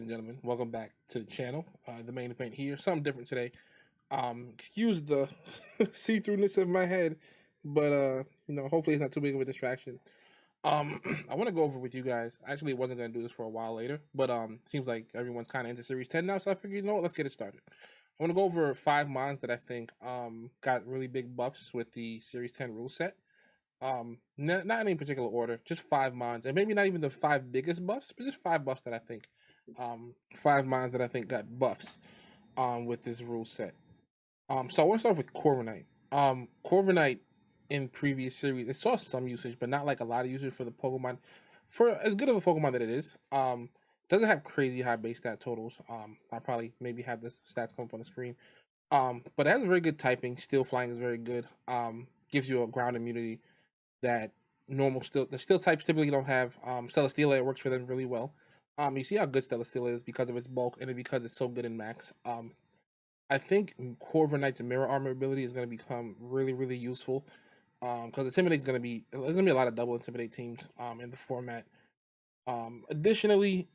and gentlemen, welcome back to the channel. The main event here, something different today. Excuse the see-throughness of my head, but hopefully it's not too big of a distraction. I want to go over with you guys. Actually, wasn't gonna do this for a while later, but seems like everyone's kind of into Series 10 now, so I figured, you know what, let's get it started. I want to go over 5 mons that I think got really big buffs with the Series 10 rule set. Not in any particular order, just 5 mons, and maybe not even the 5 biggest buffs, but just 5 buffs that I think, 5 mons that I think got buffs, with this rule set. So I want to start with Corvo Knight. Corvo Knight in previous series, it saw some usage, but not like a lot of usage for the Pokemon. For as good of a Pokemon that it is, doesn't have crazy high base stat totals. I'll probably maybe have the stats come up on the screen. But it has very good typing. Steel flying is very good. Gives you a ground immunity that the steel types typically don't have. Celesteela, it works for them really well. You see how good Celesteela is because of its bulk and because it's so good in max. I think Corvo Knight's mirror armor ability is going to become really, really useful. Because Intimidate's going to be, there's going to be a lot of double Intimidate teams in the format. Additionally,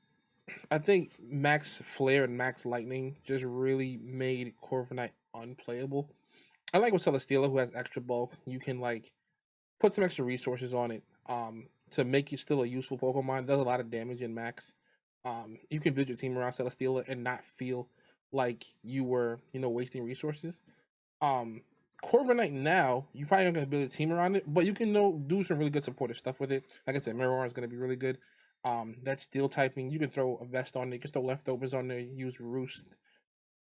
I think Max Flare and Max Lightning just really made Corvo Knight unplayable. I like with Celesteela, who has extra bulk, you can like put some extra resources on it to make you still a useful Pokemon. It does a lot of damage in max. You can build your team around Celesteela and not feel like you were, wasting resources. Corvo Knight now, you probably aren't going to build a team around it, but you can do some really good supportive stuff with it. Like I said, Mirror Arm is going to be really good. That steel typing, you can throw a vest on it, you can throw leftovers on there, use Roost.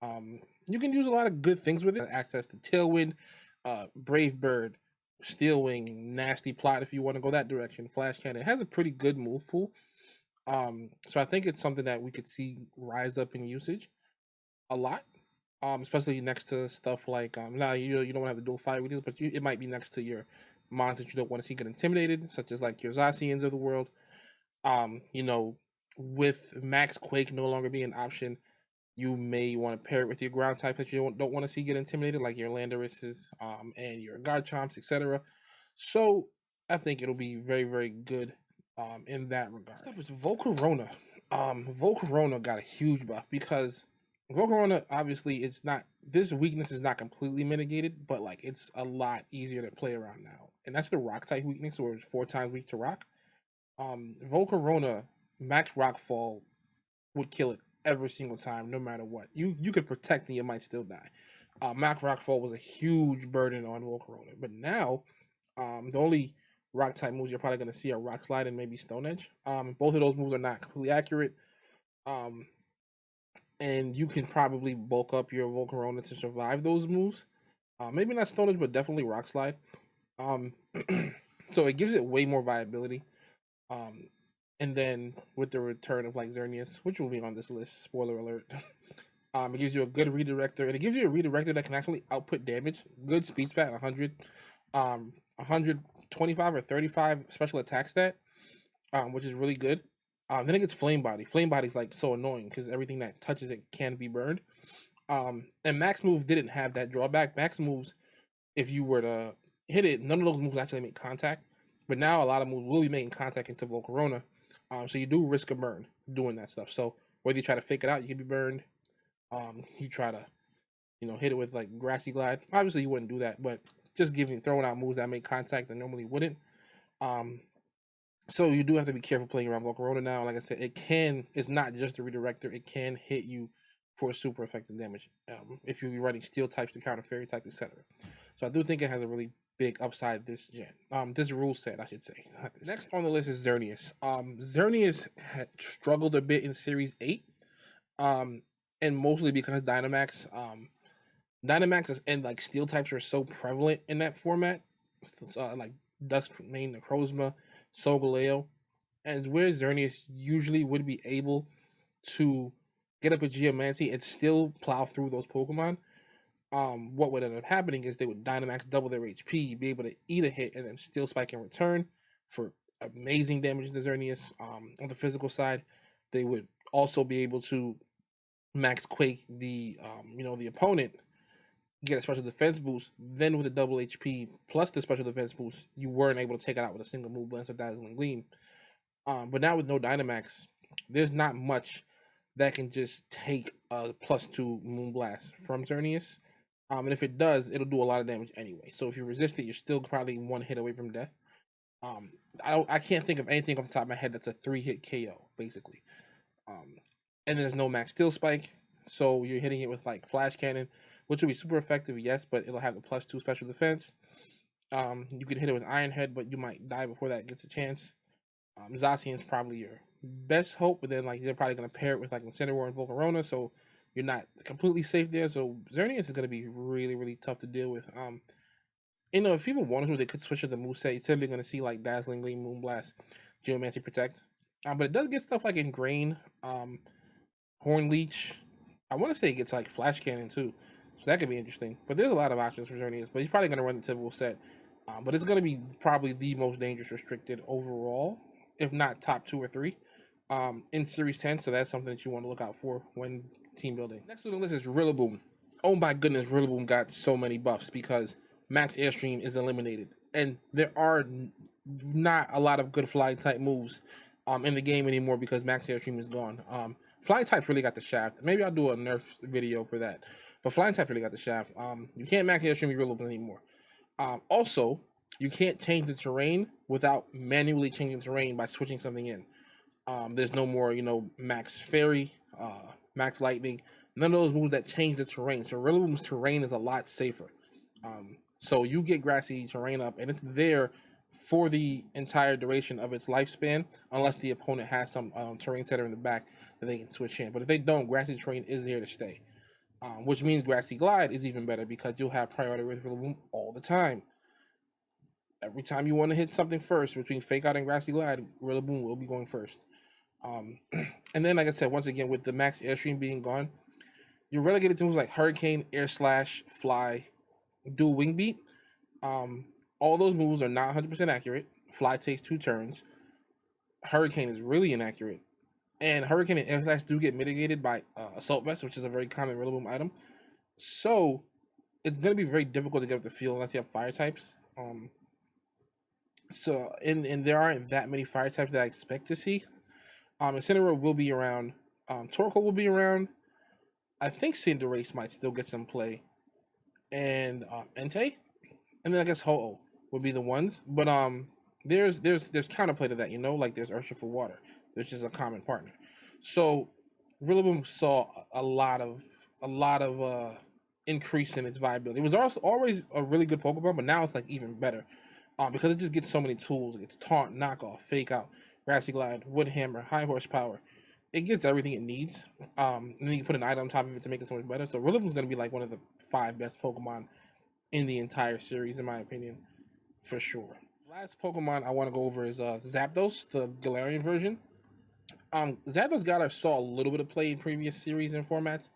You can use a lot of good things with it. Access to Tailwind, Brave Bird, Steel Wing, Nasty Plot if you want to go that direction. Flash Cannon. It has a pretty good move pool. So I think it's something that we could see rise up in usage a lot. Especially next to stuff like now you don't have the dual fire wheels, but it might be next to your mons that you don't want to see get intimidated, such as like your Zacians of the world. With Max Quake no longer being an option, you may want to pair it with your ground type that you don't want to see get intimidated, like your Landorises, and your Garchomps, etc. So I think it'll be very, very good in that regard. Next up is Volcarona. Volcarona got a huge buff because Volcarona, obviously, this weakness is not completely mitigated, but like it's a lot easier to play around now. And that's the rock type weakness, where it's 4 times weak to rock. Volcarona, max rockfall would kill it every single time, no matter what. You could protect and you might still die. Max rockfall was a huge burden on Volcarona, but now the only rock type moves you're probably going to see are Rock Slide and maybe Stone Edge. Both of those moves are not completely accurate. And you can probably bulk up your Volcarona to survive those moves. Maybe not Stone Edge, but definitely Rock Slide. So it gives it way more viability. And then with the return of like Xerneas, which will be on this list, spoiler alert, it gives you a good redirector, and it gives you a redirector that can actually output damage. Good speed stat, 100, 125 or 35 special attack stat, which is really good. Then it gets Flame Body. Flame Body is like so annoying because everything that touches it can be burned. And Max Moves didn't have that drawback. Max Moves, if you were to hit it, none of those moves actually make contact. But now a lot of moves will be making contact into Volcarona. So you do risk a burn doing that stuff. So whether you try to fake it out, you can be burned. You try to, hit it with like Grassy Glide. Obviously you wouldn't do that, but just throwing out moves that make contact that normally wouldn't. So you do have to be careful playing around Volcarona now. Like I said, it's not just a redirector. It can hit you for super effective damage if you're running steel types to counter fairy types, etc. So I do think it has a really big upside this gen. This rule set, I should say. Next on the list is Xerneas. Xerneas had struggled a bit in Series 8. And mostly because Dynamax and like steel types are so prevalent in that format. Like Duskmane, Necrozma, Solgaleo, and where Xerneas usually would be able to get up a Geomancy and still plow through those Pokemon. What would end up happening is they would Dynamax double their HP, be able to eat a hit, and then Steel Spike in return for amazing damage to Xerneas. On the physical side, they would also be able to Max Quake the opponent, get a special defense boost. Then with the double HP plus the special defense boost, you weren't able to take it out with a single move, Blast or Dazzling Gleam. But now with no Dynamax, there's not much that can just take a +2 Moonblast from Xerneas. And if it does, it'll do a lot of damage anyway. So if you resist it, you're still probably one hit away from death. I can't think of anything off the top of my head that's a 3-hit KO, basically. And there's no max steel spike, so you're hitting it with like flash cannon, which will be super effective, yes, but it'll have the +2 special defense. You can hit it with Iron Head, but you might die before that gets a chance. Zacian's probably your best hope, but then like they're probably gonna pair it with like Incineroar and Volcarona, so you're not completely safe there. So Xerneas is gonna be really, really tough to deal with. If people wanted to, they could switch to the moveset. You're typically gonna see like Dazzling Gleam, Moonblast, Geomancy Protect. But it does get stuff like Ingrain, Horn Leech. I want to say it gets like Flash Cannon too, so that could be interesting. But there's a lot of options for Xerneas, but he's probably gonna run the typical set. But it's gonna be probably the most dangerous restricted overall, if not top 2 or 3, in Series 10. So that's something that you want to look out for when team building. Next on the list is Rillaboom. Oh my goodness, Rillaboom got so many buffs because Max Airstream is eliminated, and there are not a lot of good fly type moves in the game anymore because Max Airstream is gone. Flying types really got the shaft. Maybe I'll do a nerf video for that. But flying type really got the shaft. You can't max Airstream your Rillaboom anymore. Also, you can't change the terrain without manually changing terrain by switching something in. There's no more, max Fairy, max Lightning. None of those moves that change the terrain. So Rillaboom's terrain is a lot safer. So you get grassy terrain up, and it's there for the entire duration of its lifespan, unless the opponent has some terrain setter in the back that they can switch in. But if they don't, grassy terrain is there to stay, which means grassy glide is even better because you'll have priority with Rillaboom all the time. Every time you want to hit something first between Fake Out and grassy glide, Rillaboom will be going first. And then, like I said, once again, with the max Airstream being gone, you're relegated to moves like Hurricane, Air Slash, Fly, Dual Wing Beat. All those moves are not 100% accurate. Fly takes 2 turns. Hurricane is really inaccurate. And Hurricane and Air Slash do get mitigated by Assault Vest, which is a very common Rillaboom item. So it's going to be very difficult to get up the field unless you have fire types. And there aren't that many fire types that I expect to see. Incineroar will be around. Torkoal will be around. I think Cinderace might still get some play. And Entei. And then I guess Ho-Oh would be the ones. But there's counterplay to that, like there's Urshifu for water, which is a common partner. So Rillaboom saw a lot of increase in its viability. It was also always a really good Pokemon, but now it's like even better. Because it just gets so many tools. It gets Taunt, Knockoff, Fake Out, Grassy Glide, Wood Hammer, High Horsepower. It gets everything it needs. And then you can put an item on top of it to make it so much better. So Rillaboom's going to be like one of the 5 best Pokemon in the entire series, in my opinion, for sure. Last Pokemon I want to go over is Zapdos, the Galarian version. Zapdos Galar saw a little bit of play in previous series and formats,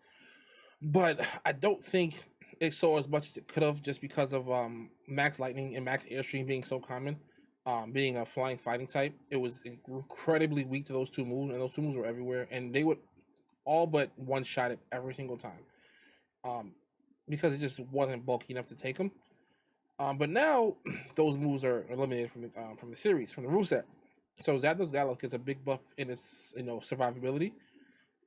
but I don't think it saw as much as it could have just because of Max Lightning and Max Airstream being so common. Being a flying fighting type, it was incredibly weak to those 2 moves, and those 2 moves were everywhere, and they would all but one-shot it every single time. Because it just wasn't bulky enough to take them. But now those moves are eliminated from the series, from the ruleset. So Zapdos Galar gets a big buff in its survivability.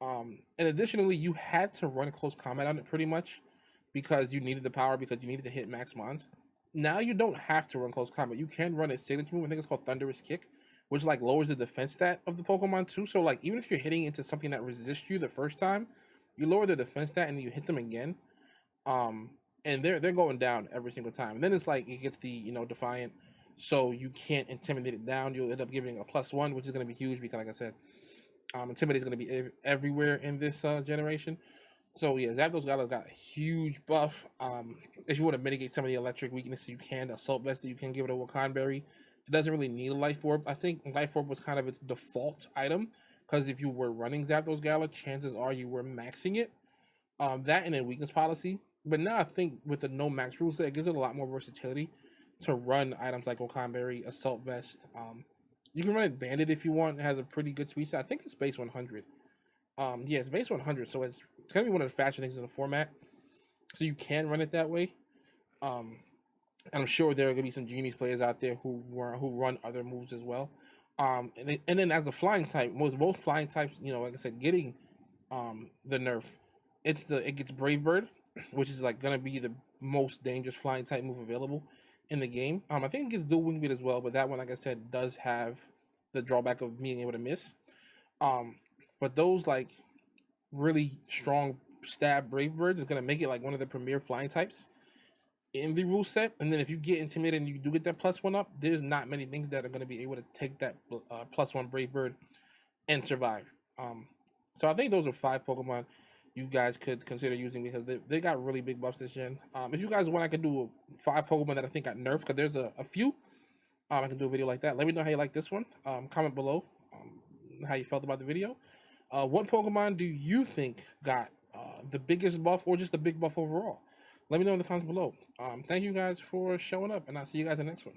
And additionally, you had to run close combat on it pretty much because you needed the power, because you needed to hit max mons. Now you don't have to run close combat. You can run a signature move. I think it's called Thunderous Kick, which like lowers the defense stat of the Pokemon too. So like even if you're hitting into something that resists you the first time, you lower the defense stat and you hit them again. And they're going down every single time. And then it's like it gets the Defiant, so you can't intimidate it down. You'll end up giving a +1, which is going to be huge because, like I said, Intimidate is going to be everywhere in this generation. So yeah, Zapdos got a huge buff. If you want to mitigate some of the electric weaknesses, you can. Assault Vest, you can give it a Wakan Berry. It doesn't really need a Life Orb. I think Life Orb was kind of its default item because if you were running Zapdos Galar, chances are you were maxing it. That and a weakness policy. But now I think with the no max rule set, it gives it a lot more versatility to run items like Wakan Berry, Assault Vest. You can run it Bandit if you want. It has a pretty good speed set. I think it's base 100. Yeah, it's base 100, so it's going to be one of the faster things in the format. So you can run it that way. And I'm sure there are going to be some genius players out there who run other moves as well. And then as a flying type, most flying types, like I said, getting the nerf. It gets Brave Bird, which is like gonna be the most dangerous flying type move available in the game. I think it gets Dual Wing Beat as well, but that one, like I said, does have the drawback of being able to miss. Um, but those like really strong stab Brave Birds is gonna make it like one of the premier flying types in the rule set. And then if you get intimidated and you do get that +1 up, there's not many things that are going to be able to take that +1 Brave Bird and survive. So I think those are 5 Pokemon you guys could consider using because they got really big buffs this gen. If you guys want, I could do 5 Pokemon that I think got nerfed because there's a few. I can do a video like that. Let me know how you like this one. Comment below how you felt about the video. What Pokemon do you think got the biggest buff or just the big buff overall? Let me know in the comments below. Thank you guys for showing up, and I'll see you guys in the next one.